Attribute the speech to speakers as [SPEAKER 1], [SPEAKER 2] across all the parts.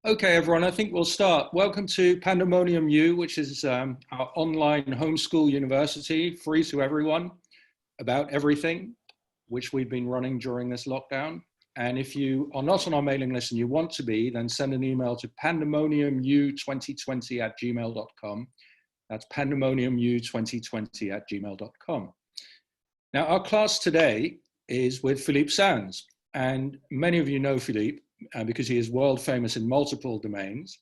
[SPEAKER 1] Okay, everyone, I think we'll start. Welcome to Pandemonium U, which is our online homeschool university, free to everyone, about everything, which we've been running during this lockdown. And if you are not on our mailing list and you want to be, then send an email to pandemoniumu2020@gmail.com. That's pandemoniumu2020@gmail.com. Now, our class today is with Philippe Sands, and many of you know Philippe, because he is world famous in multiple domains.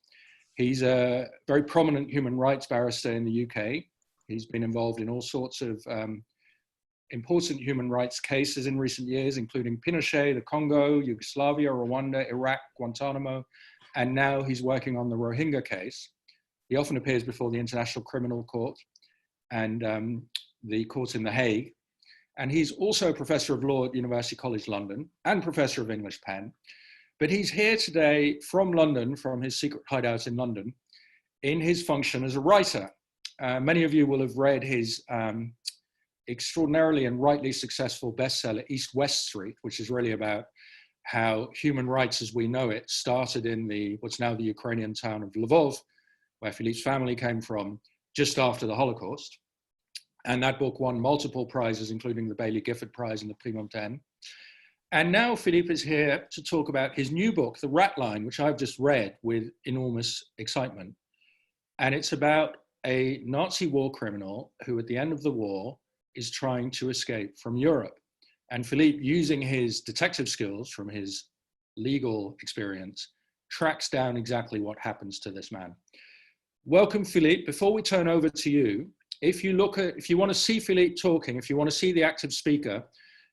[SPEAKER 1] He's a very prominent human rights barrister in the UK. He's been involved in all sorts of important human rights cases in recent years, including Pinochet, the Congo, Yugoslavia, Rwanda, Iraq, Guantanamo, and now he's working on the Rohingya case. He often appears before the International Criminal Court and the court in The Hague. And he's also a professor of law at University College London and professor of English Penn. But he's here today from London, from his secret hideout in London, in his function as a writer. Many of you will have read his extraordinarily and rightly successful bestseller, East-West Street, which is really about how human rights as we know it started in what's now the Ukrainian town of Lvov, where Philippe's family came from, just after the Holocaust. And that book won multiple prizes, including the Baillie Gifford Prize and the Prix Montaigne. And now Philippe is here to talk about his new book, The Ratline, which I've just read with enormous excitement. And it's about a Nazi war criminal who at the end of the war is trying to escape from Europe. And Philippe, using his detective skills from his legal experience, tracks down exactly what happens to this man. Welcome, Philippe. Before we turn over to you, if you want to see Philippe talking, if you want to see the active speaker,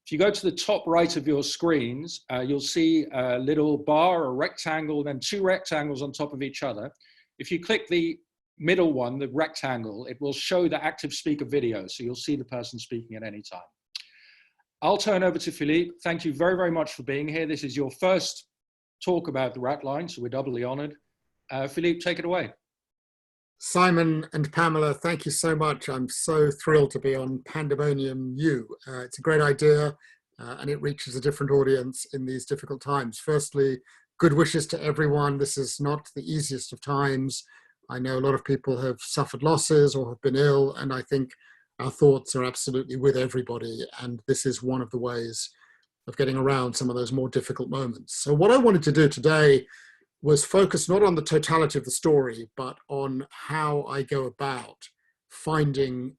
[SPEAKER 1] if you go to the top right of your screens, you'll see a little bar, a rectangle, then two rectangles on top of each other. If you click the middle one, the rectangle, it will show the active speaker video, so you'll see the person speaking at any time. I'll turn over to Philippe. Thank you very, very much for being here. This is your first talk about the Ratline, so we're doubly honored. Philippe, take it away.
[SPEAKER 2] Simon and Pamela, thank you so much. I'm so thrilled to be on Pandemonium U. It's a great idea and it reaches a different audience in these difficult times. Firstly, good wishes to everyone. This is not the easiest of times. I know a lot of people have suffered losses or have been ill, and I think our thoughts are absolutely with everybody. And this is one of the ways of getting around some of those more difficult moments. So what I wanted to do today was focus not on the totality of the story, but on how I go about finding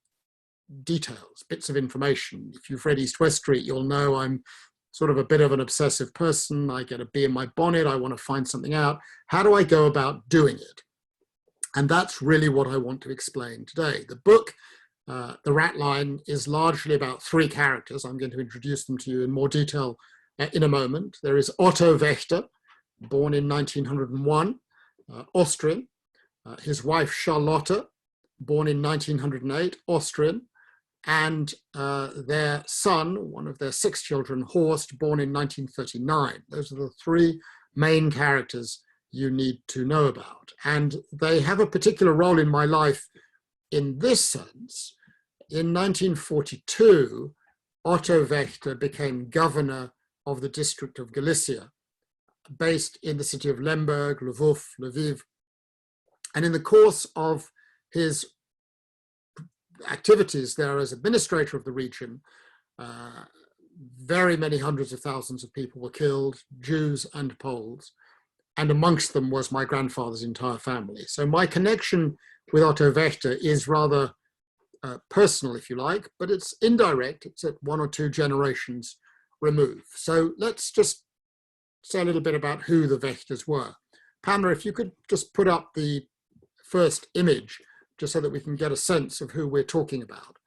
[SPEAKER 2] details, bits of information. If you've read East-West Street, you'll know I'm sort of a bit of an obsessive person. I get a bee in my bonnet. I want to find something out. How do I go about doing it? And that's really what I want to explain today. The book, The Ratline, is largely about three characters. I'm going to introduce them to you in more detail in a moment. There is Otto Vector, born in 1901, Austrian. His wife Charlotte, born in 1908, Austrian. And their son, one of their 6 children, Horst, born in 1939. Those are the three main characters you need to know about. And they have a particular role in my life in this sense. In 1942, Otto Vector became governor of the district of Galicia, based in the city of Lemberg, Lviv. And in the course of his activities there as administrator of the region, very many hundreds of thousands of people were killed, Jews and Poles, and amongst them was my grandfather's entire family. So my connection with Otto Vector is rather personal, if you like, but it's indirect. It's at 1 or 2 generations removed. So let's just say a little bit about who the Wächters were. Pamela, if you could just put up the first image, just so that we can get a sense of who we're talking about.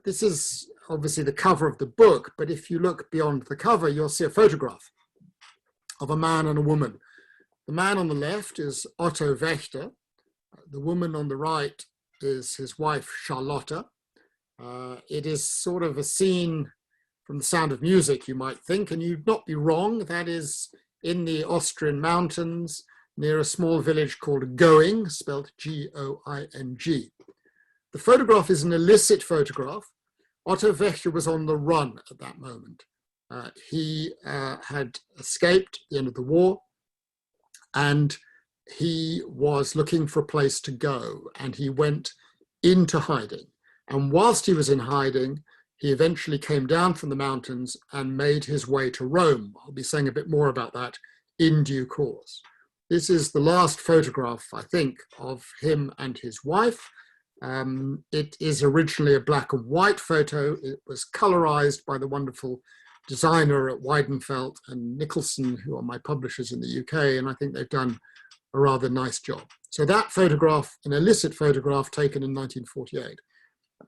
[SPEAKER 2] This is obviously the cover of the book, but if you look beyond the cover, you'll see a photograph of a man and a woman. The man on the left is Otto Vector. The woman on the right is his wife, Charlotte. It is sort of a scene from The Sound of Music, you might think, and you'd not be wrong. That is in the Austrian mountains near a small village called Going, spelled G-O-I-N-G. The photograph is an illicit photograph. Otto Vector was on the run at that moment. He had escaped at the end of the war, and he was looking for a place to go, and he went into hiding. And whilst he was in hiding, he eventually came down from the mountains and made his way to Rome. I'll be saying a bit more about that in due course. This is the last photograph, I think, of him and his wife. It is originally a black and white photo. It was colorized by the wonderful designer at Weidenfeld and Nicholson, who are my publishers in the UK, and I think they've done a rather nice job. So that photograph, an illicit photograph taken in 1948.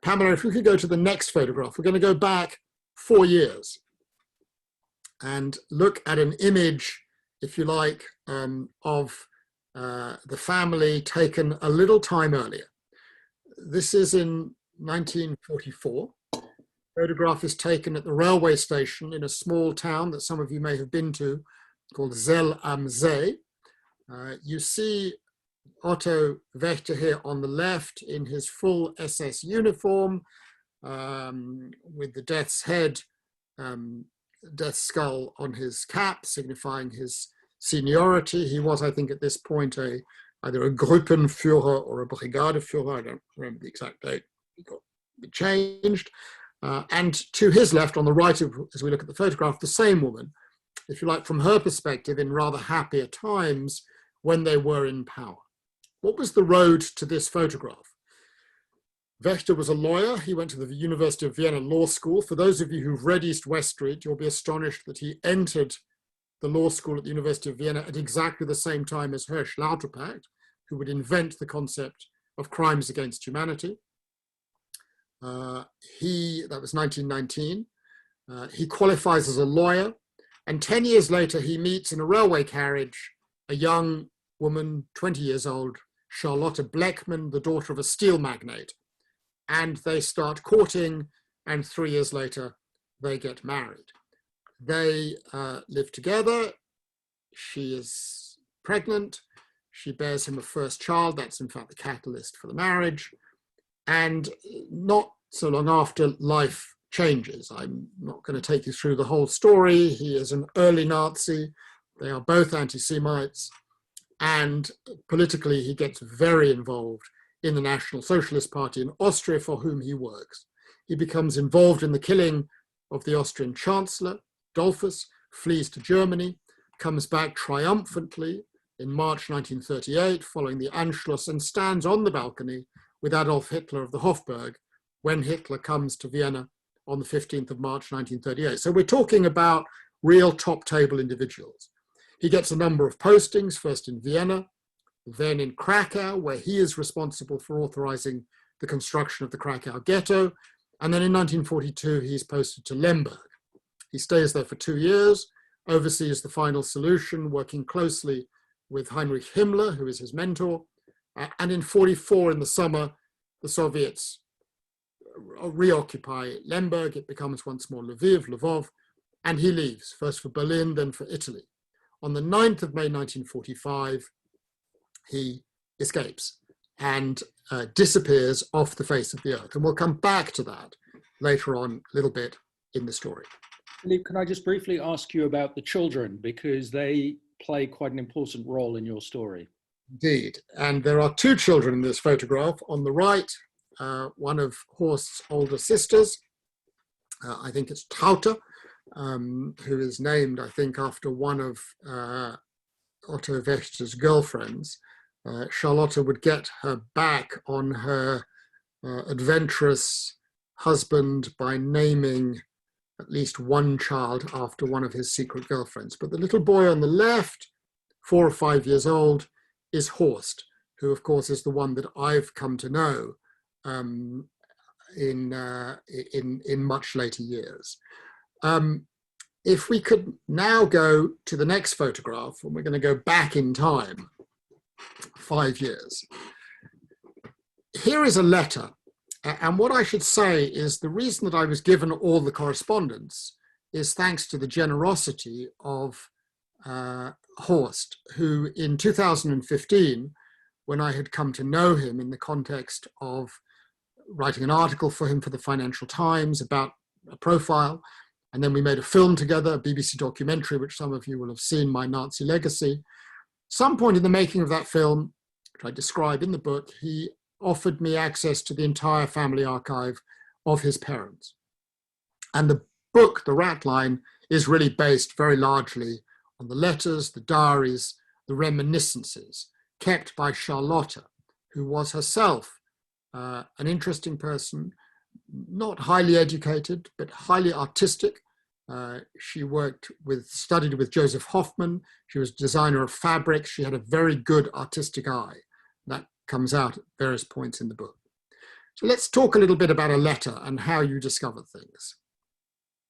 [SPEAKER 2] Pamela, if we could go to the next photograph, we're going to go back 4 years and look at an image, if you like, of the family taken a little time earlier. This is in 1944. The photograph is taken at the railway station in a small town that some of you may have been to, called Zell am See. You see Otto Vector here on the left in his full SS uniform, with the death's head, death's skull on his cap, signifying his seniority. He was, I think, at this point either a Gruppenführer or a Brigadeführer. I don't remember the exact date. It changed. And to his left, on the right, as we look at the photograph, the same woman, if you like, from her perspective, in rather happier times when they were in power. What was the road to this photograph? Wächter was a lawyer. He went to the University of Vienna Law School. For those of you who've read East-West Street, you'll be astonished that he entered the law school at the University of Vienna at exactly the same time as Hirsch Lauterpacht, who would invent the concept of crimes against humanity. That was 1919. He qualifies as a lawyer, and 10 years later he meets in a railway carriage a young woman, 20 years old, Charlotte Bleckmann, the daughter of a steel magnate. And they start courting, and 3 years later, they get married. They live together. She is pregnant. She bears him a first child. That's in fact the catalyst for the marriage. And not so long after, life changes. I'm not going to take you through the whole story. He is an early Nazi. They are both anti-Semites. And politically, he gets very involved in the National Socialist Party in Austria, for whom he works. He becomes involved in the killing of the Austrian Chancellor, Dollfuss, flees to Germany, comes back triumphantly in March 1938, following the Anschluss, and stands on the balcony with Adolf Hitler of the Hofburg when Hitler comes to Vienna on the 15th of March 1938. So we're talking about real top-table individuals. He gets a number of postings, first in Vienna, then in Krakow, where he is responsible for authorizing the construction of the Krakow ghetto. And then in 1942, he's posted to Lemberg. He stays there for 2 years, oversees the final solution, working closely with Heinrich Himmler, who is his mentor. And in 44, in the summer, the Soviets reoccupy Lemberg. It becomes once more Lvov, and he leaves, first for Berlin, then for Italy. On the 9th of May 1945, he escapes and disappears off the face of the earth. And we'll come back to that later on a little bit in the story.
[SPEAKER 1] Philippe, can I just briefly ask you about the children, because they play quite an important role in your story?
[SPEAKER 2] Indeed. And there are 2 children in this photograph. On the right, one of Horst's older sisters, I think it's Traute, who is named, I think, after one of Otto Wächter's girlfriends. Charlotte would get her back on her adventurous husband by naming at least one child after one of his secret girlfriends. But the little boy on the left, 4 or 5 years old, is Horst, who of course is the one that I've come to know in much later years. If we could now go to the next photograph, and we're going to go back in time 5 years. Here is a letter. And what I should say is the reason that I was given all the correspondence is thanks to the generosity of Horst, who in 2015, when I had come to know him in the context of writing an article for him for the Financial Times about a profile, and then we made a film together, a BBC documentary, which some of you will have seen, My Nazi Legacy. some point in the making of that film, which I describe in the book, he offered me access to the entire family archive of his parents. And the book, The Ratline, is really based very largely on the letters, the diaries, the reminiscences kept by Charlotta, who was herself an interesting person, not highly educated, but highly artistic. She studied with Joseph Hoffman. She was designer of fabrics. She had a very good artistic eye. That comes out at various points in the book. So let's talk a little bit about a letter and how you discover things.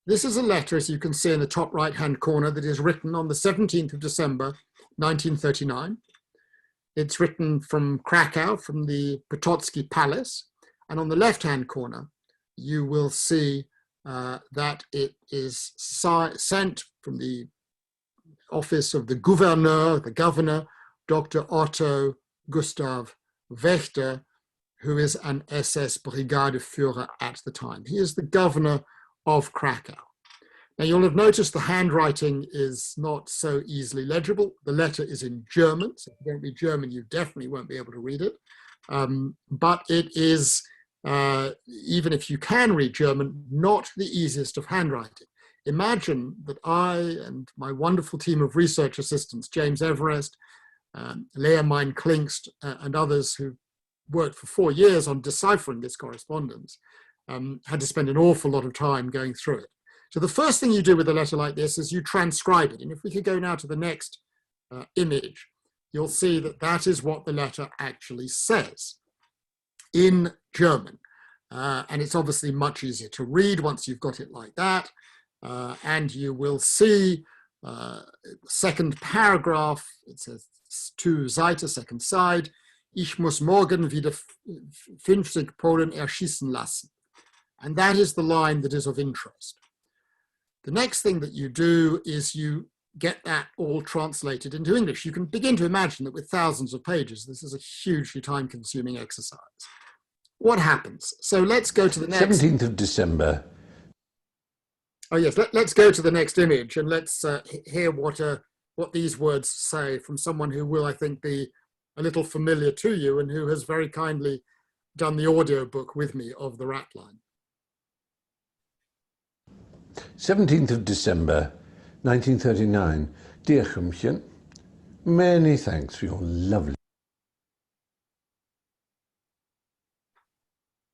[SPEAKER 2] This is a letter, as you can see in the top right-hand corner, that is written on the 17th of December, 1939. It's written from Krakow, from the Potocki Palace. And on the left-hand corner, you will see that it is sent from the office of the gouverneur, the governor, Dr. Otto Gustav Wächter, who is an SS Brigadeführer at the time. He is the governor of Krakow. Now you'll have noticed the handwriting is not so easily legible. The letter is in German, so if you don't read German, you definitely won't be able to read it. But it is, even if you can read German, not the easiest of handwriting. Imagine that I and my wonderful team of research assistants, James Everest, Lea Mein-Klingst, and others who worked for 4 years on deciphering this correspondence, had to spend an awful lot of time going through it. So the first thing you do with a letter like this is you transcribe it. And if we could go now to the next image, you'll see that that is what the letter actually says in German. And it's obviously much easier to read once you've got it like that. And you will see second paragraph, it says 2 Seiten, second side, Ich muss morgen wieder 50 Polen erschießen lassen. And that is the line that is of interest. The next thing that you do is you get that all translated into English. You can begin to imagine that with thousands of pages, this is a hugely time-consuming exercise. What happens? So let's go to the next.
[SPEAKER 3] 17th of December.
[SPEAKER 2] Oh yes, let's go to the next image and let's hear what these words say from someone who will, I think, be a little familiar to you and who has very kindly done the audio book with me of the Ratline.
[SPEAKER 3] 17th of December, 1939. Dear Chumchen, many thanks for your lovely...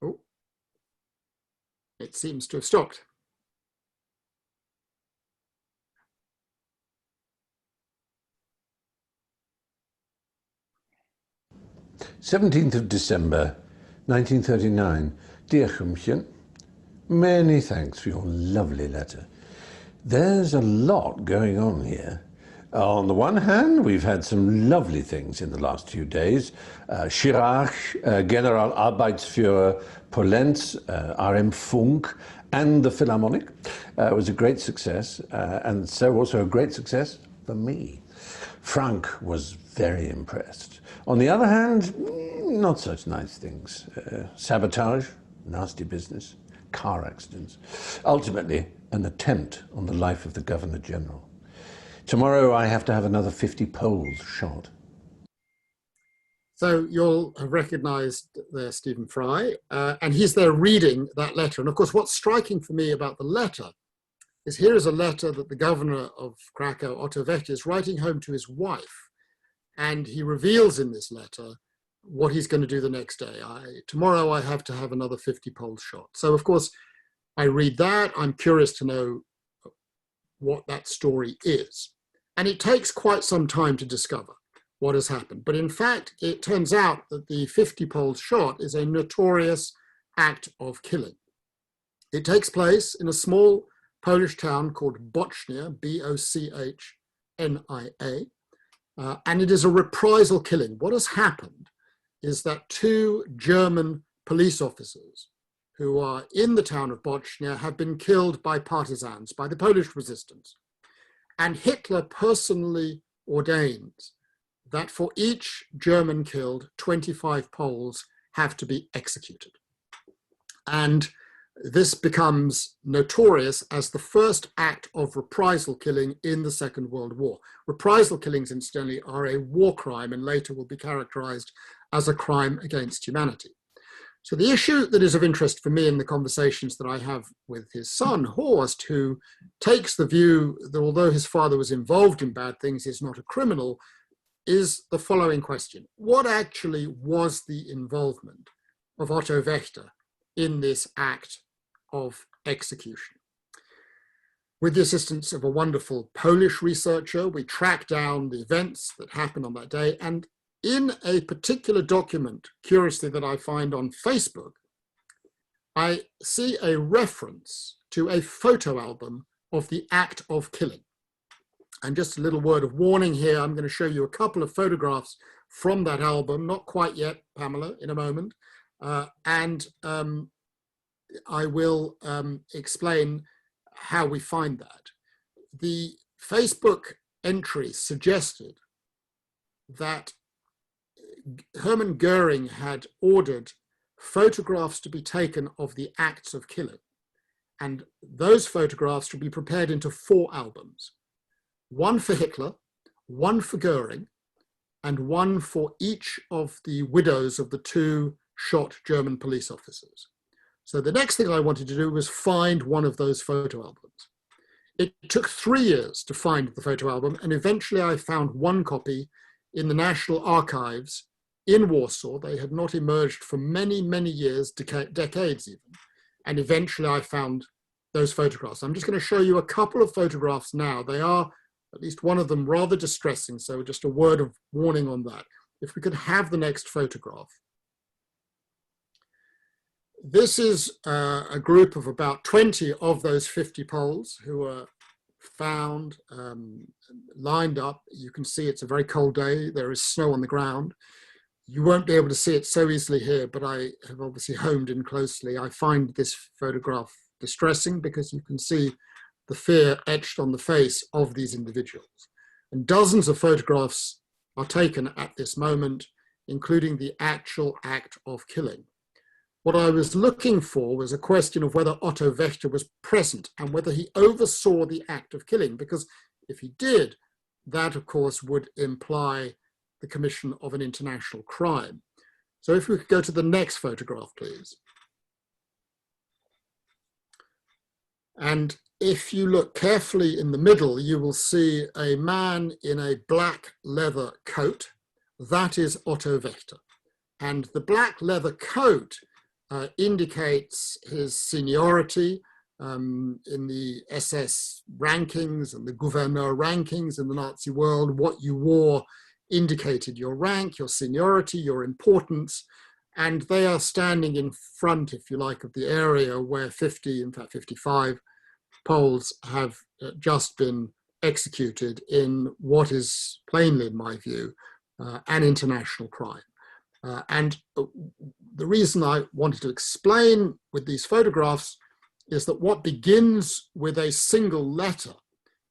[SPEAKER 2] Oh, it seems to have stopped.
[SPEAKER 3] "17th of December, 1939. Dear Chumchen, many thanks for your lovely letter. There's a lot going on here. On the one hand, we've had some lovely things in the last few days. Chirac, General Arbeitsführer Polenz, RM Funk, and the Philharmonic was a great success, and so also a great success for me. Frank was very impressed. On the other hand, not such nice things. Sabotage, nasty business, car accidents. Ultimately, an attempt on the life of the Governor-General. Tomorrow I have to have another 50 Poles shot."
[SPEAKER 2] So you'll have recognized there Stephen Fry, and he's there reading that letter. And of course, what's striking for me about the letter is here is a letter that the governor of Krakow, Otto Vector, is writing home to his wife. And he reveals in this letter what he's going to do the next day. Tomorrow I have to have another 50 Poles shot. So of course, I read that. I'm curious to know what that story is. And it takes quite some time to discover what has happened. But in fact, it turns out that the 50 Poles shot is a notorious act of killing. It takes place in a small Polish town called Bochnia, B-O-C-H-N-I-A, and it is a reprisal killing. What has happened is that 2 German police officers who are in the town of Bochnia have been killed by partisans, by the Polish resistance. And Hitler personally ordains that for each German killed, 25 Poles have to be executed. And this becomes notorious as the first act of reprisal killing in the Second World War. Reprisal killings, incidentally, are a war crime and later will be characterized as a crime against humanity. So the issue that is of interest for me in the conversations that I have with his son, Horst, who takes the view that although his father was involved in bad things, he's not a criminal, is the following question. What actually was the involvement of Otto Vector in this act of execution? With the assistance of a wonderful Polish researcher, we tracked down the events that happened on that day, and in a particular document, curiously, that I find on Facebook, I see a reference to a photo album of the act of killing. And just a little word of warning here, I'm going to show you a couple of photographs from that album, not quite yet, Pamela, in a moment. I will explain how we find that. The Facebook entry suggested that Hermann Goering had ordered photographs to be taken of the acts of killing, and those photographs to be prepared into 4 albums. One for Hitler, one for Goering, and one for each of the widows of the 2 shot German police officers. So the next thing I wanted to do was find one of those photo albums. It took 3 years to find the photo album, and eventually I found one copy in the National Archives in Warsaw. They had not emerged for many, many years, decades even, and eventually I found those photographs. I'm just going to show you a couple of photographs now. They are, at least one of them, rather distressing, so just a word of warning on that. If we could have the next photograph. This is a group of about 20 of those 50 Poles who were found, lined up. You can see it's a very cold day. There is snow on the ground. You won't be able to see it so easily here, but I have obviously homed in closely. I find this photograph distressing because you can see the fear etched on the face of these individuals. And dozens of photographs are taken at this moment, including the actual act of killing. What I was looking for was a question of whether Otto Vector was present and whether he oversaw the act of killing, because if he did, that of course would imply the commission of an international crime. So if we could go to the next photograph, please. And if you look carefully in the middle, you will see a man in a black leather coat. That is Otto Vector. And the black leather coat indicates his seniority in the SS rankings and the gouverneur rankings in the Nazi world. What you wore indicated your rank, your seniority, your importance, and they are standing in front, if you like, of the area where 50, in fact 55 Poles have just been executed in what is plainly, in my view, an international crime. And the reason I wanted to explain with these photographs is that what begins with a single letter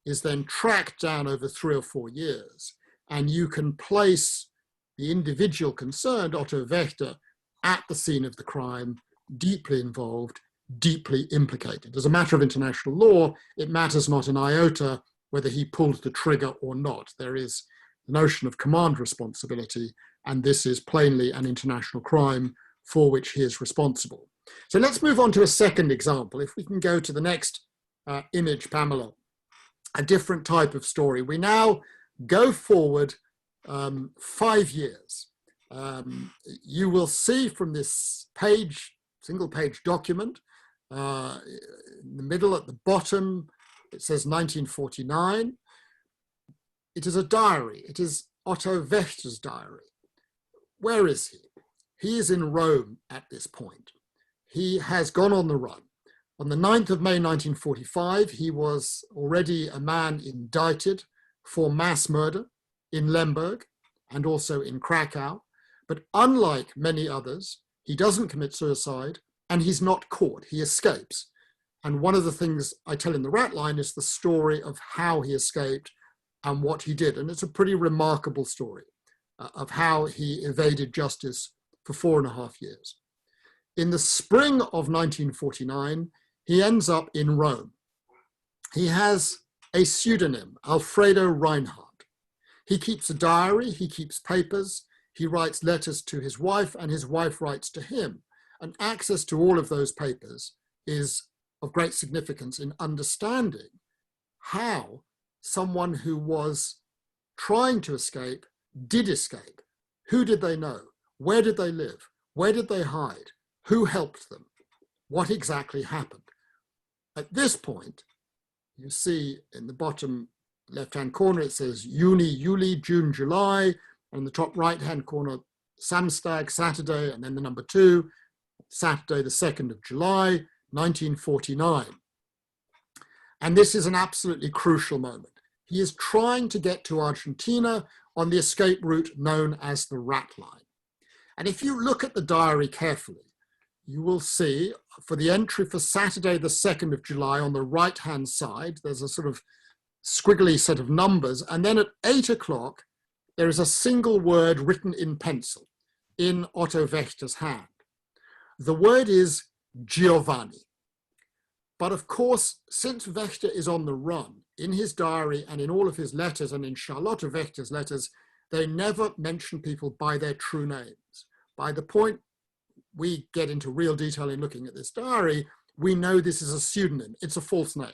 [SPEAKER 2] is then tracked down over 3 or 4 years. And you can place the individual concerned, Otto Vector, at the scene of the crime, deeply involved, deeply implicated. As a matter of international law, it matters not an iota whether he pulled the trigger or not. There is the notion of command responsibility, and this is plainly an international crime for which he is responsible. So let's move on to a second example. If we can go to the next image, Pamela, a different type of story. We now go forward 5 years. You will see from this page, single page document, in the middle at the bottom, it says 1949. It is a diary. It is Otto Vector's diary. Where is he? He is in Rome at this point. He has gone on the run. On the 9th of May 1945, he was already a man indicted for mass murder in Lemberg and also in Krakow. But unlike many others, he doesn't commit suicide and he's not caught. He escapes. And one of the things I tell in the Ratline is the story of how he escaped and what he did. And it's a pretty remarkable story of how he evaded justice for 4.5 years. In the spring of 1949, he ends up in Rome. He has a pseudonym, Alfredo Reinhardt. He keeps a diary, he keeps papers, he writes letters to his wife, and his wife writes to him. And access to all of those papers is of great significance in understanding how someone who was trying to escape did escape. Who did they know? Where did they live? Where did they hide? Who helped them? What exactly happened? At this point, you see in the bottom left-hand corner, it says Juni, Juli, June, July, and in the top right-hand corner, Samstag, Saturday, and then the number 2, Saturday, the 2nd of July, 1949. And this is an absolutely crucial moment. He is trying to get to Argentina on the escape route known as the Ratline. And if you look at the diary carefully, you will see for the entry for Saturday, the 2nd of July on the right-hand side, there's a sort of squiggly set of numbers. And then at 8 o'clock, there is a single word written in pencil in Otto Wächter's hand. The word is Giovanni. But of course, since Wächter is on the run, in his diary and in all of his letters and in Charlotte Wächter's letters, they never mention people by their true names. By the point we get into real detail in looking at this diary, we know this is a pseudonym, it's a false name.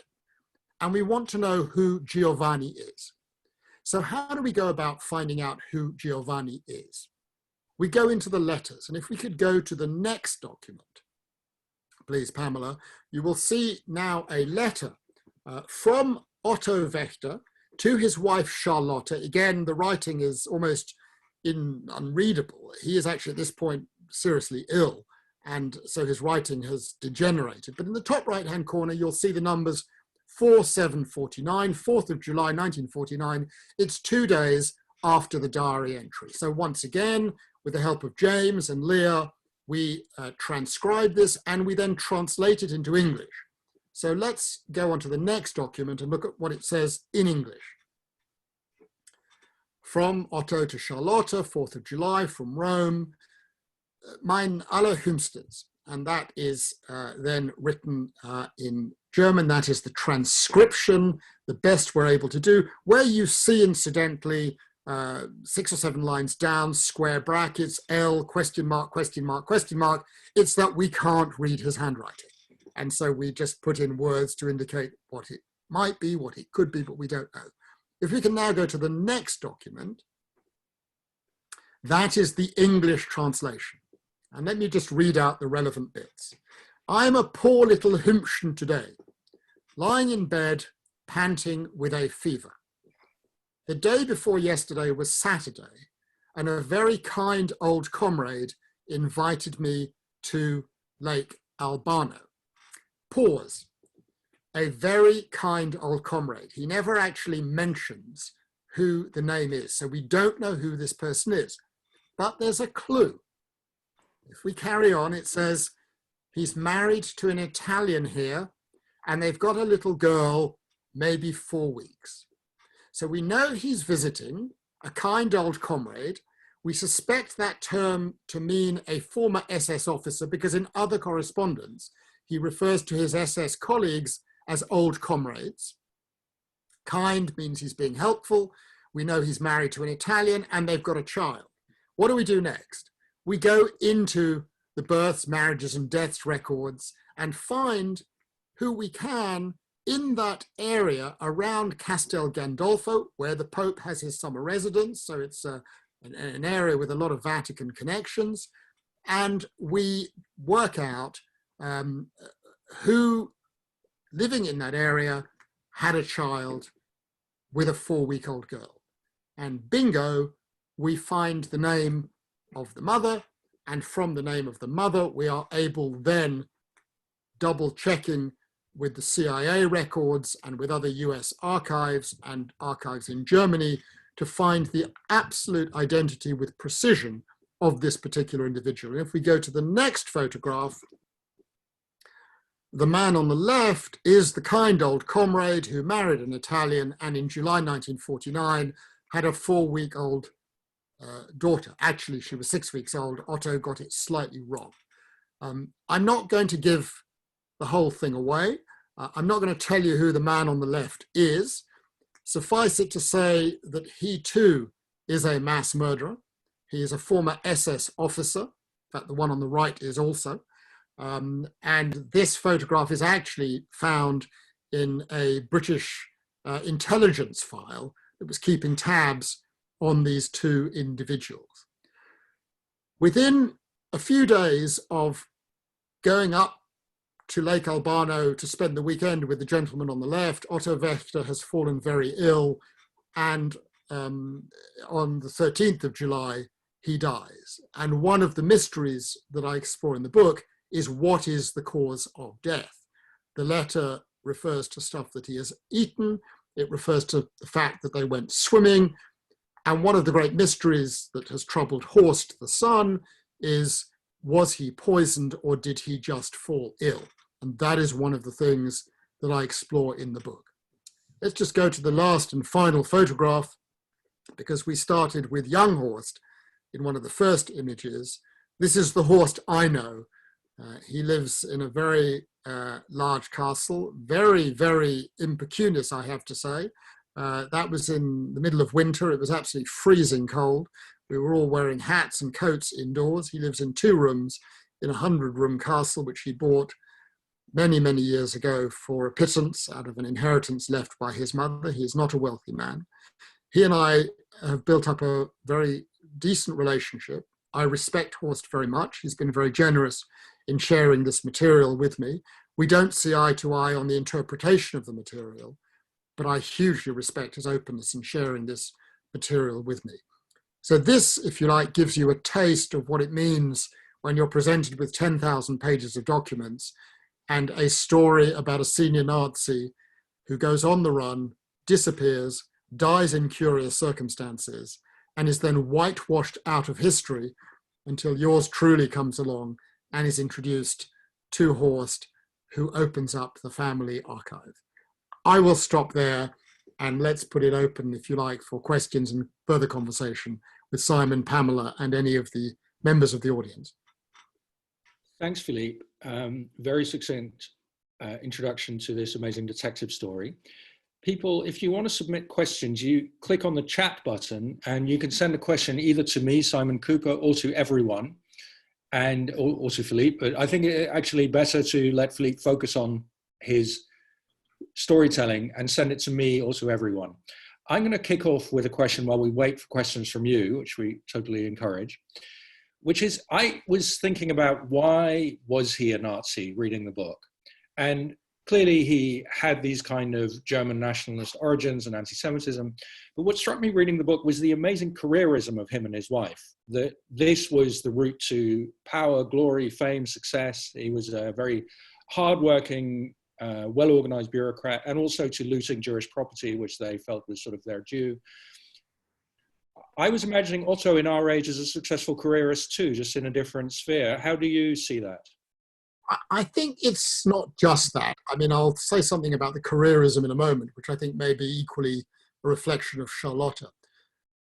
[SPEAKER 2] And we want to know who Giovanni is. So how do we go about finding out who Giovanni is? We go into the letters, and if we could go to the next document, please, Pamela, you will see now a letter from Otto Vector to his wife Charlotte. Again, the writing is almost unreadable. He is actually at this point seriously ill, and so his writing has degenerated. But in the top right-hand corner, you'll see the numbers 4749, 4th of July, 1949. It's 2 days after the diary entry. So once again, with the help of James and Leah, we transcribe this and we then translate it into English. So let's go on to the next document and look at what it says in English. From Otto to Charlotte, 4th of July, from Rome, mein Allerhöchstes. And that is then written in German. That is the transcription, the best we're able to do, where you see incidentally 6 or 7 lines down, square brackets, L, question mark, question mark, question mark. It's that we can't read his handwriting. And so we just put in words to indicate what it might be, what it could be, but we don't know. If we can now go to the next document, that is the English translation. And let me just read out the relevant bits. I'm a poor little Hümpchen today, lying in bed, panting with a fever. The day before yesterday was Saturday, and a very kind old comrade invited me to Lake Albano. Pause. A very kind old comrade. He never actually mentions who the name is, so we don't know who this person is. But there's a clue. If we carry on, it says he's married to an Italian here, and they've got a little girl, maybe 4 weeks. So we know he's visiting a kind old comrade. We suspect that term to mean a former SS officer because in other correspondence, he refers to his SS colleagues as old comrades. Kind means he's being helpful. We know he's married to an Italian and they've got a child. What do we do next? We go into the births, marriages, and deaths records and find who we can in that area around Castel Gandolfo, where the Pope has his summer residence. So it's an area with a lot of Vatican connections. And we work out who living in that area had a child with a 4-week-old girl. And bingo, we find the name of the mother. And from the name of the mother, we are able then, double checking with the CIA records and with other US archives and archives in Germany, to find the absolute identity with precision of this particular individual. And if we go to the next photograph, the man on the left is the kind old comrade who married an Italian and in July 1949 had a 4-week-old daughter. Actually, she was 6 weeks old. Otto got it slightly wrong. I'm not going to give the whole thing away. I'm not going to tell you who the man on the left is. Suffice it to say that he too is a mass murderer. He is a former SS officer. In fact, the one on the right is also. And this photograph is actually found in a British intelligence file that was keeping tabs on these two individuals. Within a few days of going up to Lake Albano to spend the weekend with the gentleman on the left, Otto Vector has fallen very ill, and on the 13th of July, he dies. And one of the mysteries that I explore in the book is what is the cause of death. The letter refers to stuff that he has eaten. It refers to the fact that they went swimming. And one of the great mysteries that has troubled Horst, the son, is, was he poisoned or did he just fall ill? And that is one of the things that I explore in the book. Let's just go to the last and final photograph, because we started with young Horst in one of the first images. This is the Horst I know. He lives in a very large castle, very, very impecunious, I have to say. That was in the middle of winter. It was absolutely freezing cold. We were all wearing hats and coats indoors. He lives in 2 rooms in a 100-room castle, which he bought many, many years ago for a pittance out of an inheritance left by his mother. He is not a wealthy man. He and I have built up a very decent relationship. I respect Horst very much. He's been very generous in sharing this material with me. We don't see eye to eye on the interpretation of the material, but I hugely respect his openness in sharing this material with me. So this, if you like, gives you a taste of what it means when you're presented with 10,000 pages of documents and a story about a senior Nazi who goes on the run, disappears, dies in curious circumstances, and is then whitewashed out of history until yours truly comes along and is introduced to Horst, who opens up the family archive. I will stop there, and let's put it open, if you like, for questions and further conversation with Simon, Pamela, and any of the members of the audience.
[SPEAKER 1] Thanks, Philippe. Very succinct introduction to this amazing detective story. People, if you want to submit questions, you click on the chat button and you can send a question either to me, Simon Cooper, or to everyone, and or to Philippe. But I think it's actually better to let Philippe focus on his storytelling and send it to me or to everyone. I'm going to kick off with a question while we wait for questions from you, which we totally encourage, which is, I was thinking about why was he a Nazi reading the book? And clearly he had these kind of German nationalist origins and anti-Semitism. But what struck me reading the book was the amazing careerism of him and his wife. That this was the route to power, glory, fame, success. He was a very hardworking, well-organized bureaucrat, and also to looting Jewish property, which they felt was sort of their due. I was imagining Otto in our age as a successful careerist too, just in a different sphere. How do you see that?
[SPEAKER 2] I think it's not just that. I mean, I'll say something about the careerism in a moment, which I think may be equally a reflection of Charlotte.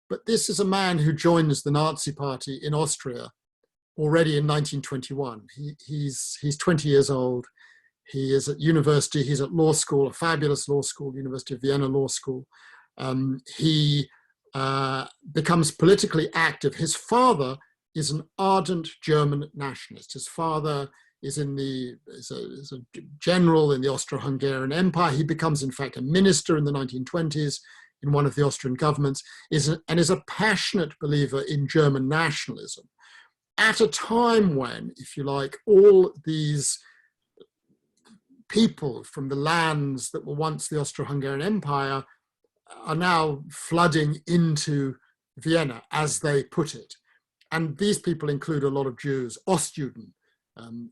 [SPEAKER 2] But this is a man who joins the Nazi Party in Austria already in 1921. He's 20 years old. He is at university. He's at law school, a fabulous law school, University of Vienna Law School. He becomes politically active. His father is an ardent German nationalist. His father is a general in the Austro-Hungarian Empire. He becomes, in fact, a minister in the 1920s in one of the Austrian governments, and is a passionate believer in German nationalism. At a time when, if you like, all these people from the lands that were once the Austro-Hungarian Empire are now flooding into Vienna, as they put it. And these people include a lot of Jews, Ostjuden,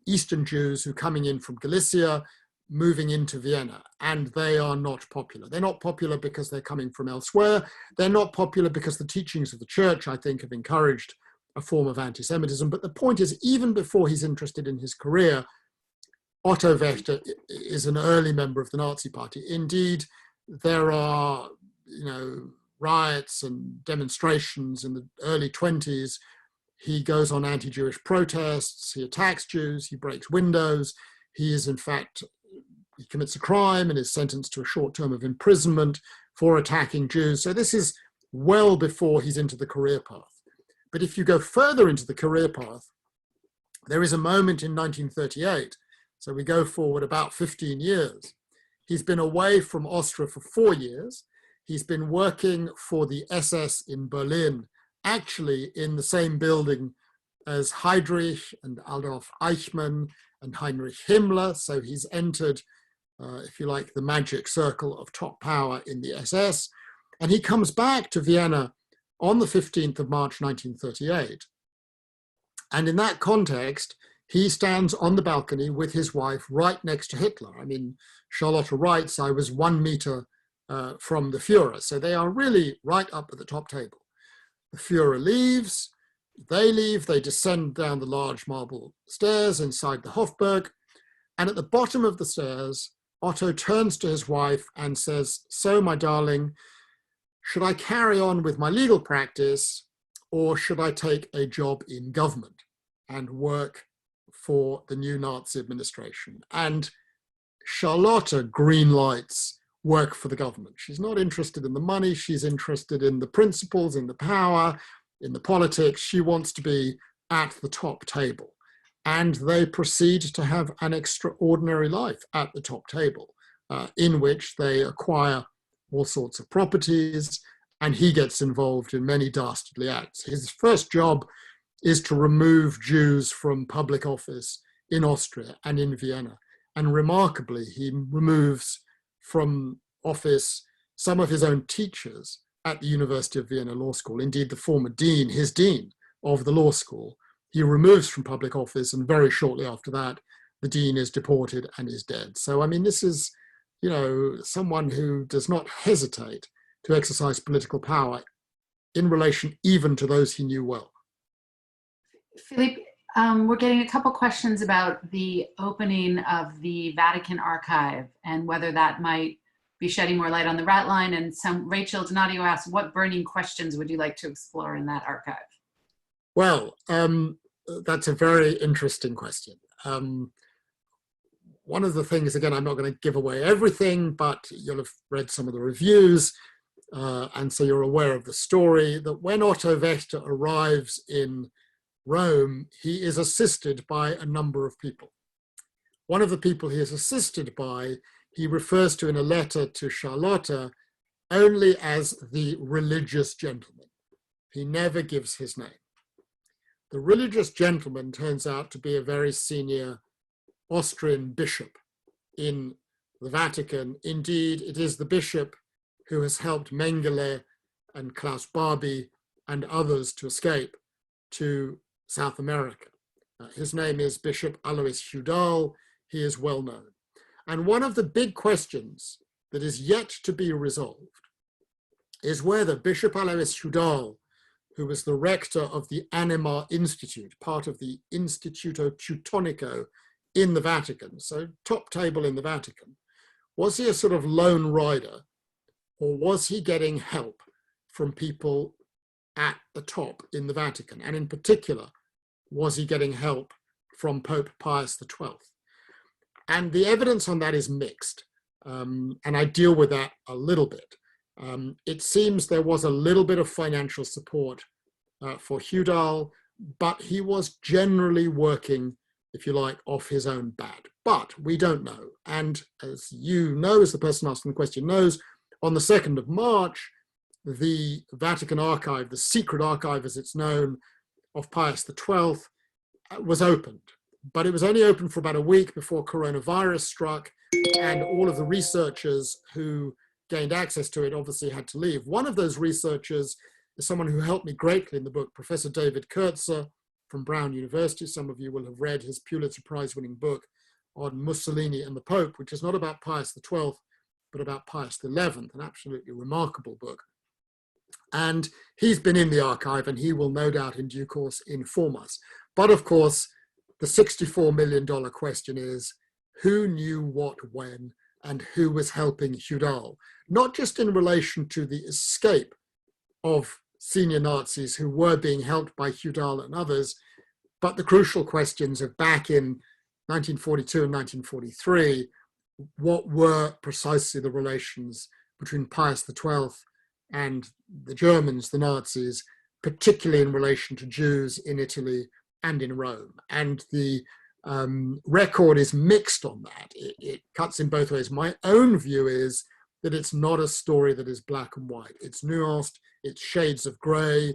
[SPEAKER 2] Eastern Jews who are coming in from Galicia, moving into Vienna, and they are not popular. They're not popular because they're coming from elsewhere. They're not popular because the teachings of the church, I think, have encouraged a form of anti-Semitism. But the point is, even before he's interested in his career, Otto Vector is an early member of the Nazi Party. Indeed, there are, riots and demonstrations in the early 20s He goes on anti-Jewish protests, he attacks Jews, he breaks windows, he is in fact, he commits a crime and is sentenced to a short term of imprisonment for attacking Jews. So this is well before he's into the career path. But if you go further into the career path, there is a moment in 1938, so we go forward about 15 years. He's been away from Austria for 4 years. He's been working for the SS in Berlin, actually in the same building as Heydrich and Adolf Eichmann and Heinrich Himmler. So he's entered, if you like, the magic circle of top power in the SS. And he comes back to Vienna on the 15th of March, 1938. And in that context, he stands on the balcony with his wife right next to Hitler. I mean, Charlotte writes, I was 1 meter from the Führer. So they are really right up at the top table. The Führer leaves, they descend down the large marble stairs inside the Hofburg. And at the bottom of the stairs, Otto turns to his wife and says, so my darling, should I carry on with my legal practice or should I take a job in government and work for the new Nazi administration? And Charlotte green lights work for the government. She's not interested in the money. She's interested in the principles, in the power, in the politics. She wants to be at the top table. And they proceed to have an extraordinary life at the top table, in which they acquire all sorts of properties, and he gets involved in many dastardly acts. His first job is to remove Jews from public office in Austria and in Vienna. And remarkably, he removes from office some of his own teachers at the University of Vienna Law School. Indeed, the former dean, his dean of the law school, he removes from public office, and very shortly after that, the dean is deported and is dead. So, I mean, this is, you know, someone who does not hesitate to exercise political power in relation even to those he knew well.
[SPEAKER 4] Philippe, we're getting a couple questions about the opening of the Vatican Archive and whether that might be shedding more light on the Ratline. And Rachel Donadio asks, what burning questions would you like to explore in that archive?
[SPEAKER 2] Well, that's a very interesting question. One of the things, again, I'm not going to give away everything, but you'll have read some of the reviews, and so you're aware of the story, that when Otto Vector arrives in Rome, he is assisted by a number of people. One of the people he is assisted by, he refers to in a letter to Charlotte only as the religious gentleman. He never gives his name. The religious gentleman turns out to be a very senior Austrian bishop in the Vatican. Indeed, it is the bishop who has helped Mengele and Klaus Barbie and others to escape to South America. His name is Bishop Alois Hudal. He is well known. And one of the big questions that is yet to be resolved is whether Bishop Alois Hudal, who was the rector of the Anima Institute, part of the Instituto Teutonico in the Vatican, so top table in the Vatican, was he a sort of lone rider, or was he getting help from people at the top in the Vatican? And in particular, was he getting help from Pope Pius XII? And the evidence on that is mixed. And I deal with that a little bit. It seems there was a little bit of financial support for Hudal, but he was generally working, if you like, off his own bat. But we don't know. And as you know, as the person asking the question knows, on the 2nd of March, the Vatican Archive, the secret archive as it's known, of Pius XII was opened. But it was only open for about a week before coronavirus struck, and all of the researchers who gained access to it obviously had to leave. One of those researchers is someone who helped me greatly in the book, Professor David Kurtzer from Brown University. Some of you will have read his Pulitzer Prize winning book on Mussolini and the Pope, which is not about Pius XII, but about Pius XI, an absolutely remarkable book. And he's been in the archive, and he will no doubt in due course inform us. But of course, the $64 million question is, who knew what when, and who was helping Hudal? Not just in relation to the escape of senior Nazis who were being helped by Hudal and others. But the crucial questions of back in 1942 and 1943, what were precisely the relations between Pius XII and the Germans, the Nazis, particularly in relation to Jews in Italy and in Rome. And the record is mixed on that. It cuts in both ways. My own view is that it's not a story that is black and white. It's nuanced, it's shades of gray,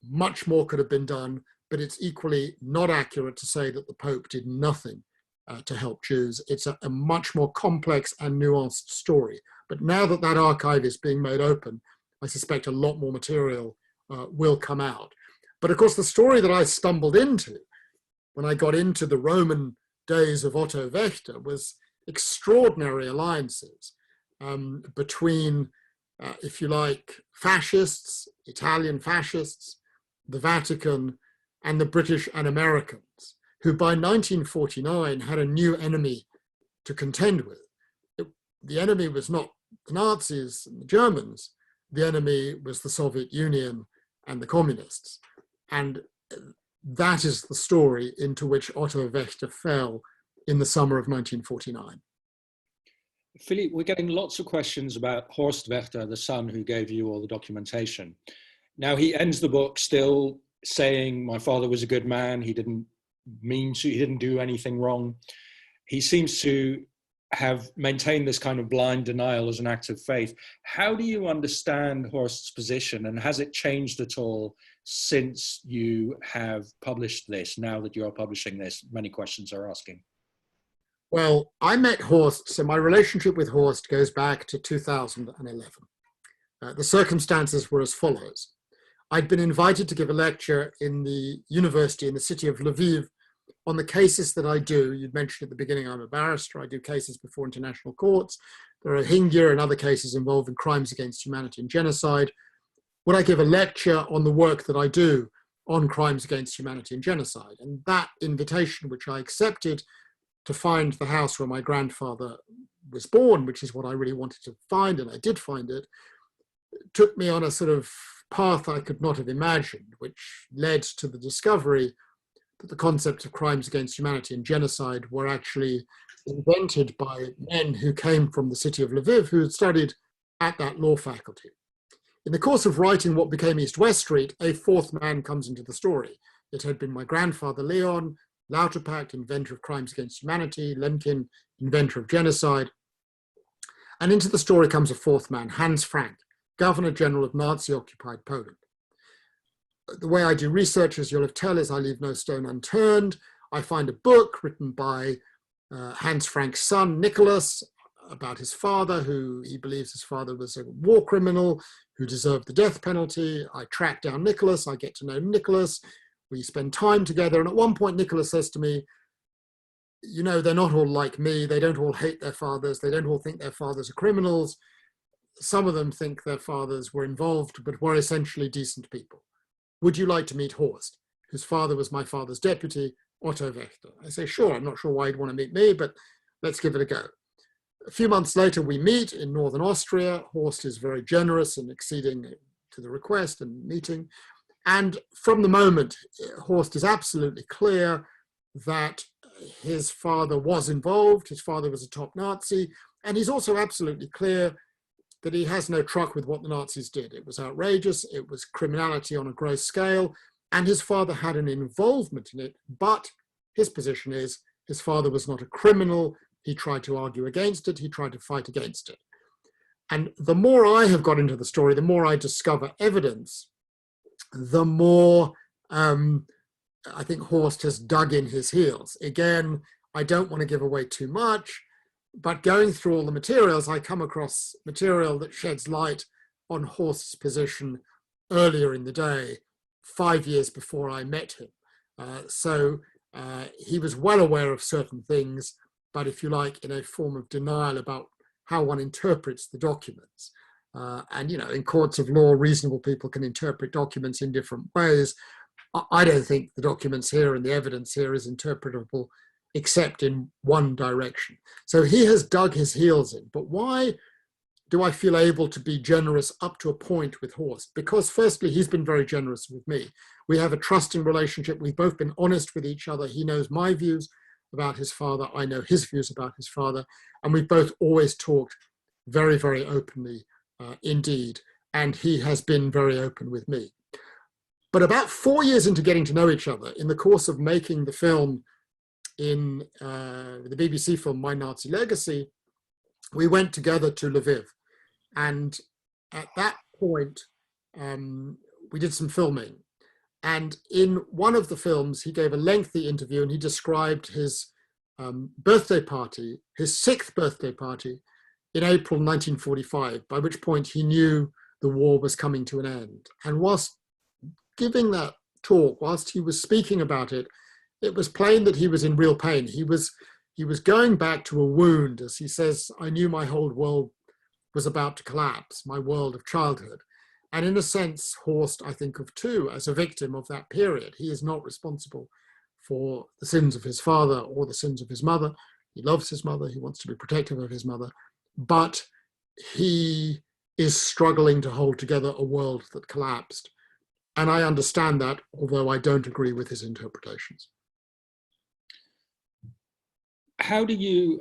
[SPEAKER 2] much more could have been done, but it's equally not accurate to say that the Pope did nothing to help Jews. It's a much more complex and nuanced story. But now that that archive is being made open, I suspect a lot more material will come out. But of course, the story that I stumbled into when I got into the Roman days of Otto Vector was extraordinary alliances between, if you like, fascists, Italian fascists, the Vatican, and the British and Americans, who by 1949 had a new enemy to contend with. The enemy was not the Nazis and the Germans, the enemy was the Soviet Union and the communists. And that is the story into which Otto Vector fell in the summer of 1949.
[SPEAKER 1] Philippe, we're getting lots of questions about Horst Wector, the son who gave you all the documentation. Now, he ends the book still saying, my father was a good man, he didn't mean to, he didn't do anything wrong. He seems to have maintained this kind of blind denial as an act of faith. How do you understand Horst's position, and has it changed at all since you have published this, now that you're publishing this? Many questions are asking.
[SPEAKER 2] Well, I met Horst, so my relationship with Horst goes back to 2011. The circumstances were as follows. I'd been invited to give a lecture in the university in the city of Lviv on the cases that I do. You'd mentioned at the beginning I'm a barrister. I do cases before international courts. There are Hague and other cases involving crimes against humanity and genocide. Would I give a lecture on the work that I do on crimes against humanity and genocide? And that invitation, which I accepted to find the house where my grandfather was born, which is what I really wanted to find, and I did find it, took me on a sort of path I could not have imagined, which led to the discovery that the concepts of crimes against humanity and genocide were actually invented by men who came from the city of Lviv, who had studied at that law faculty. In the course of writing what became East West Street, a fourth man comes into the story. It had been my grandfather Leon, Lauterpacht, inventor of crimes against humanity, Lemkin, inventor of genocide. And into the story comes a fourth man, Hans Frank, Governor General of Nazi-occupied Poland. The way I do research, as you'll have told, is I leave no stone unturned. I find a book written by Hans Frank's son, Nicholas, about his father, who he believes his father was a war criminal who deserved the death penalty. I track down Nicholas, I get to know Nicholas, we spend time together, and at one point Nicholas says to me, you know, they're not all like me, they don't all hate their fathers, they don't all think their fathers are criminals. Some of them think their fathers were involved, but were essentially decent people. Would you like to meet Horst, whose father was my father's deputy, Otto Vector? I say, sure, I'm not sure why he'd want to meet me, but let's give it a go. A few months later, we meet in northern Austria. Horst is very generous in acceding to the request and meeting. And from the moment, Horst is absolutely clear that his father was involved. His father was a top Nazi. And he's also absolutely clear that he has no truck with what the Nazis did. It was outrageous. It was criminality on a gross scale. And his father had an involvement in it. But his position is his father was not a criminal. He tried to argue against it. He tried to fight against it. And the more I have got into the story, the more I discover evidence, the more I think Horst has dug in his heels. Again, I don't want to give away too much, but going through all the materials, I come across material that sheds light on Horst's position earlier in the day, 5 years before I met him. So he was well aware of certain things, but if you like, in a form of denial about how one interprets the documents. And, you know, in courts of law, reasonable people can interpret documents in different ways. I don't think the documents here and the evidence here is interpretable except in one direction. So he has dug his heels in. But why do I feel able to be generous up to a point with Horst? Because firstly, he's been very generous with me. We have a trusting relationship. We've both been honest with each other. He knows my views about his father. I know his views about his father. And we've both always talked very, very openly indeed. And he has been very open with me. But about 4 years into getting to know each other, in the course of making the film in the BBC film, My Nazi Legacy, we went together to Lviv. And at that point, we did some filming. And in one of the films, he gave a lengthy interview and he described his birthday party, his 6th birthday party in April 1945, by which point he knew the war was coming to an end. And whilst giving that talk, whilst he was speaking about it, it was plain that he was in real pain. He was going back to a wound. As he says, I knew my whole world was about to collapse, my world of childhood. And in a sense, Horst, I think of too, as a victim of that period. He is not responsible for the sins of his father or the sins of his mother. He loves his mother. He wants to be protective of his mother. But he is struggling to hold together a world that collapsed. And I understand that, although I don't agree with his interpretations.
[SPEAKER 1] How do you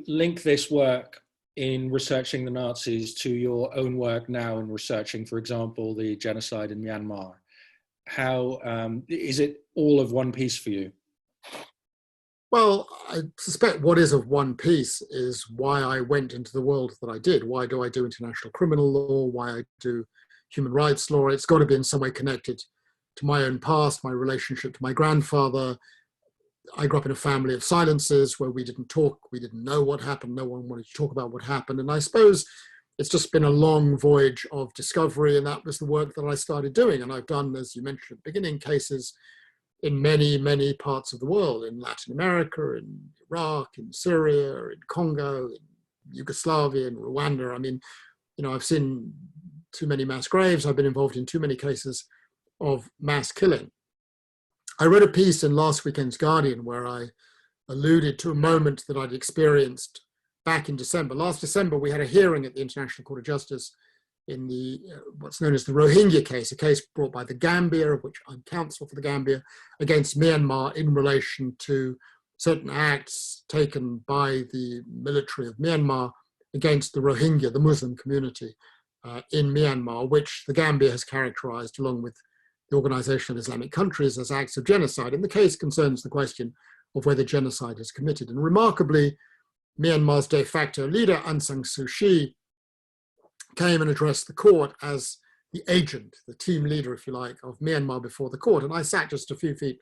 [SPEAKER 1] link this work in researching the Nazis to your own work now in researching, for example, the genocide in Myanmar? How is it all of one piece for you?
[SPEAKER 2] Well, I suspect what is of one piece is why I went into the world that I did. Why do I do international criminal law? Why I do human rights law? It's got to be in some way connected to my own past, my relationship to my grandfather. I grew up in a family of silences where we didn't talk, we didn't know what happened, no one wanted to talk about what happened. And I suppose it's just been a long voyage of discovery, and that was the work that I started doing. And I've done, as you mentioned at the beginning, cases in many, many parts of the world, in Latin America, in Iraq, in Syria, in Congo, in Yugoslavia, in Rwanda. I mean, you know, I've seen too many mass graves. I've been involved in too many cases of mass killing. I wrote a piece in last weekend's Guardian where I alluded to a moment that I'd experienced back in December. Last December, we had a hearing at the International Court of Justice in the what's known as the Rohingya case, a case brought by the Gambia, of which I'm counsel for the Gambia, against Myanmar in relation to certain acts taken by the military of Myanmar against the Rohingya, the Muslim community in Myanmar, which the Gambia has characterized, along with the Organization of Islamic Countries, as acts of genocide. And the case concerns the question of whether genocide is committed. And remarkably, Myanmar's de facto leader, Aung San Suu Kyi, came and addressed the court as the agent, the team leader, if you like, of Myanmar before the court. And I sat just a few feet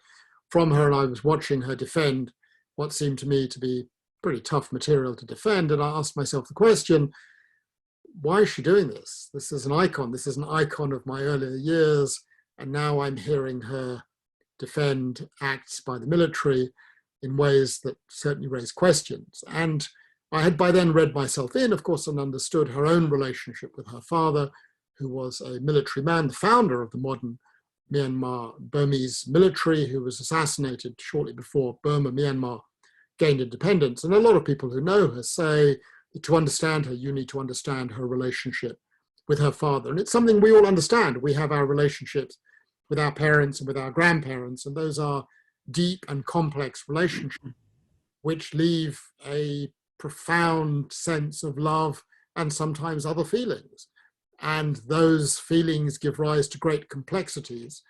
[SPEAKER 2] from her and I was watching her defend what seemed to me to be pretty tough material to defend. And I asked myself the question, why is she doing this? This is an icon. This is an icon of my earlier years. And now I'm hearing her defend acts by the military in ways that certainly raise questions. And I had by then read myself in, of course, and understood her own relationship with her father, who was a military man, the founder of the modern Myanmar Burmese military, who was assassinated shortly before Myanmar gained independence. And a lot of people who know her say that to understand her, you need to understand her relationship with her father. And it's something we all understand. We have our relationships with our parents and with our grandparents, and those are deep and complex relationships which leave a profound sense of love and sometimes other feelings. And those feelings give rise to great complexities.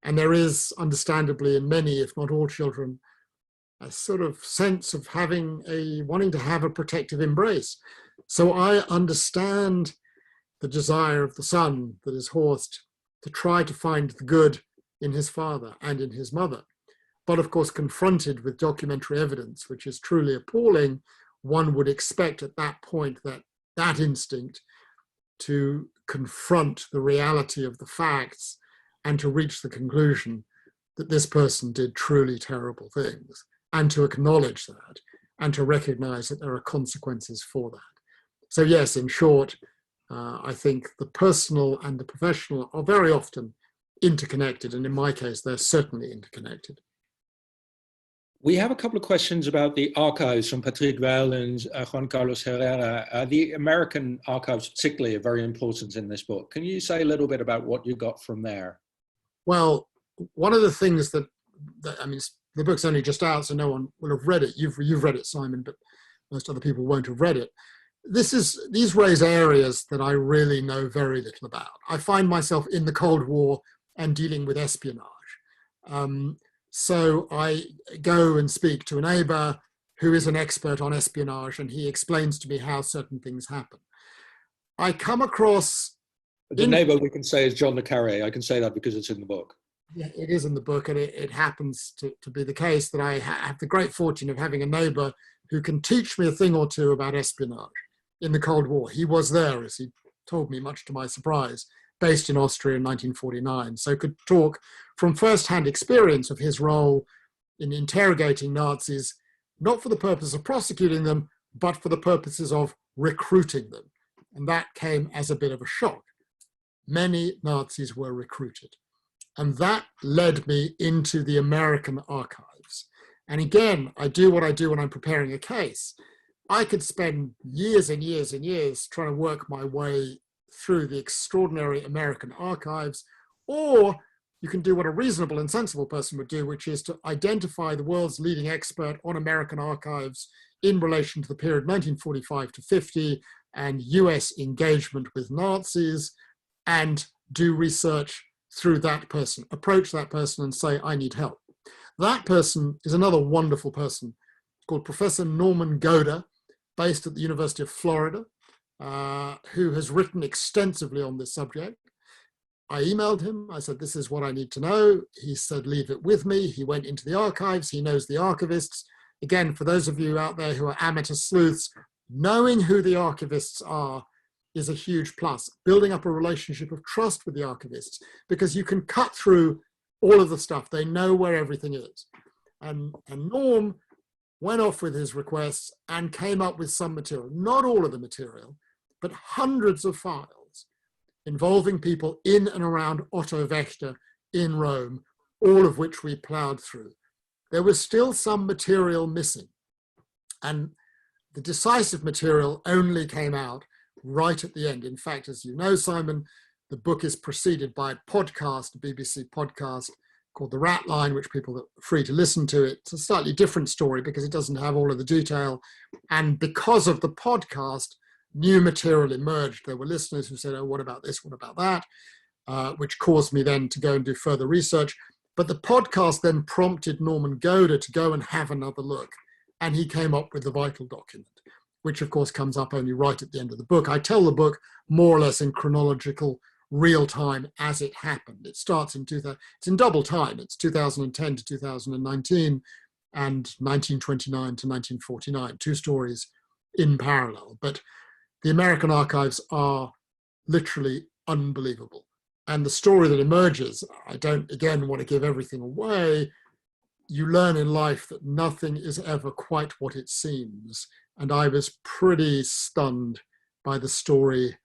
[SPEAKER 2] And there is, understandably, in many, if not all children, a sort of sense of wanting to have a protective embrace. So I understand the desire of the son, that is Horst, to try to find the good in his father and in his mother. But of course, confronted with documentary evidence, which is truly appalling, one would expect at that point that instinct to confront the reality of the facts and to reach the conclusion that this person did truly terrible things, and to acknowledge that and to recognize that there are consequences for that. So yes, in short, I think the personal and the professional are very often interconnected, and in my case, they're certainly interconnected.
[SPEAKER 1] We have a couple of questions about the archives from Patrick Weil and Juan Carlos Herrera. The American archives particularly are very important in this book. Can you say a little bit about what you got from there?
[SPEAKER 2] Well, one of the things that I mean, the book's only just out, so no one will have read it. You've read it, Simon, but most other people won't have read it. These raise areas that I really know very little about. I find myself in the Cold War and dealing with espionage. So I go and speak to a neighbor who is an expert on espionage, and he explains to me how certain things happen. I come across...
[SPEAKER 1] The neighbor we can say is John le Carré. I can say that because it's in the book.
[SPEAKER 2] Yeah, it is in the book, and it happens to be the case that I have the great fortune of having a neighbor who can teach me a thing or two about espionage in the Cold War. He was there, as he told me, much to my surprise, based in Austria in 1949, so could talk from first-hand experience of his role in interrogating Nazis, not for the purpose of prosecuting them, but for the purposes of recruiting them. And that came as a bit of a shock. Many Nazis were recruited. And that led me into the American archives. And again, I do what I do when I'm preparing a case. I could spend years and years and years trying to work my way through the extraordinary American archives, or you can do what a reasonable and sensible person would do, which is to identify the world's leading expert on American archives in relation to the period 1945 to 50 and US engagement with Nazis, and do research through that person, approach that person and say, I need help. That person is another wonderful person called Professor Norman Goder, based at the University of Florida, who has written extensively on this subject. I emailed him. I said, this is what I need to know. He said, leave it with me. He went into the archives. He knows the archivists. Again, for those of you out there who are amateur sleuths, knowing who the archivists are is a huge plus. Building up a relationship of trust with the archivists, because you can cut through all of the stuff. They know where everything is. And Norm went off with his requests and came up with some material, not all of the material, but hundreds of files involving people in and around Otto Vector in Rome, all of which we plowed through. There was still some material missing. And the decisive material only came out right at the end. In fact, as you know, Simon, the book is preceded by a podcast, a BBC podcast called The Ratline, which people are free to listen to. It's a slightly different story because it doesn't have all of the detail. And because of the podcast, new material emerged. There were listeners who said, oh, what about this? What about that? Which caused me then to go and do further research. But the podcast then prompted Norman Goder to go and have another look. And he came up with the vital document, which of course comes up only right at the end of the book. I tell the book more or less in chronological real time as it happened. It starts in it's in double time. It's 2010 to 2019 and 1929 to 1949, two stories in parallel. But the American archives are literally unbelievable. And the story that emerges, I don't, again, want to give everything away. You learn in life that nothing is ever quite what it seems. And I was pretty stunned by the story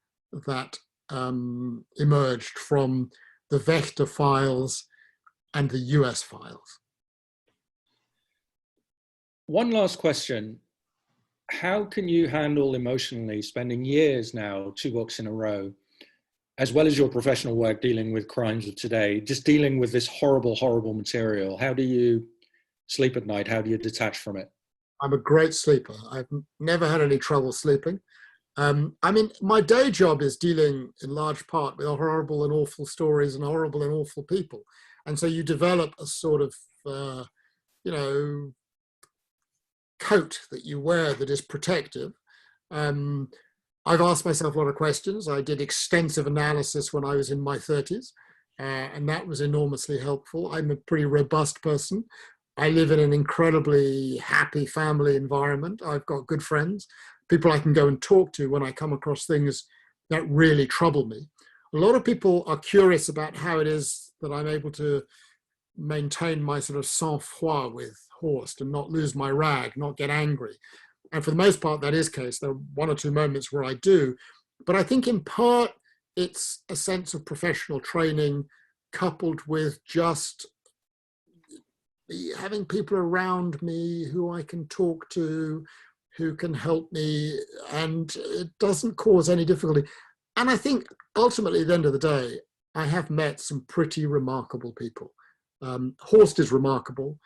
[SPEAKER 2] that emerged from the Wächter files and the US files.
[SPEAKER 1] One last question. How can you handle emotionally spending years now, 2 books in a row, as well as your professional work dealing with crimes of today, just dealing with this horrible, horrible material? How do you sleep at night? How do you detach from it?
[SPEAKER 2] I'm a great sleeper. I've never had any trouble sleeping. I mean, my day job is dealing in large part with horrible and awful stories and horrible and awful people. And so you develop a sort of, coat that you wear that is protective. I've asked myself a lot of questions. I did extensive analysis when I was in my 30s, and that was enormously helpful. I'm a pretty robust person. I live in an incredibly happy family environment. I've got good friends, people I can go and talk to when I come across things that really trouble me. A lot of people are curious about how it is that I'm able to maintain my sort of sang-froid with Horst and not lose my rag, not get angry. And for the most part, that is the case. There are 1 or 2 moments where I do. But I think in part, it's a sense of professional training coupled with just having people around me who I can talk to, who can help me, and it doesn't cause any difficulty. And I think ultimately at the end of the day, I have met some pretty remarkable people. Horst is remarkable.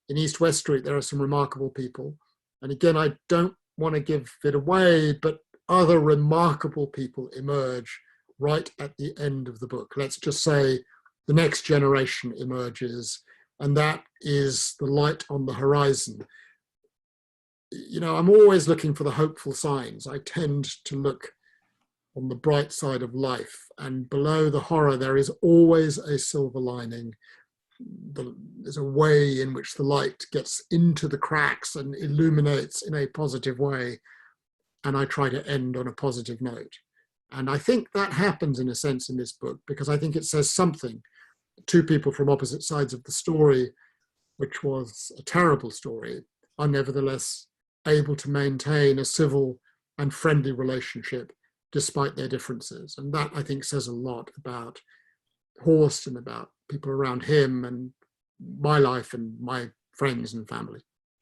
[SPEAKER 2] In East West Street, there are some remarkable people. And again, I don't want to give it away, but other remarkable people emerge right at the end of the book. Let's just say the next generation emerges, and that is the light on the horizon. You know, I'm always looking for the hopeful signs. I tend to look on the bright side of life, and below the horror, there is always a silver lining. There's a way in which the light gets into the cracks and illuminates in a positive way. And I try to end on a positive note. And I think that happens in a sense in this book, because I think it says something. Two people from opposite sides of the story, which was a terrible story, are nevertheless able to maintain a civil and friendly relationship despite their differences. And that, I think, says a lot about Horst and about people around him and my life and my friends and family.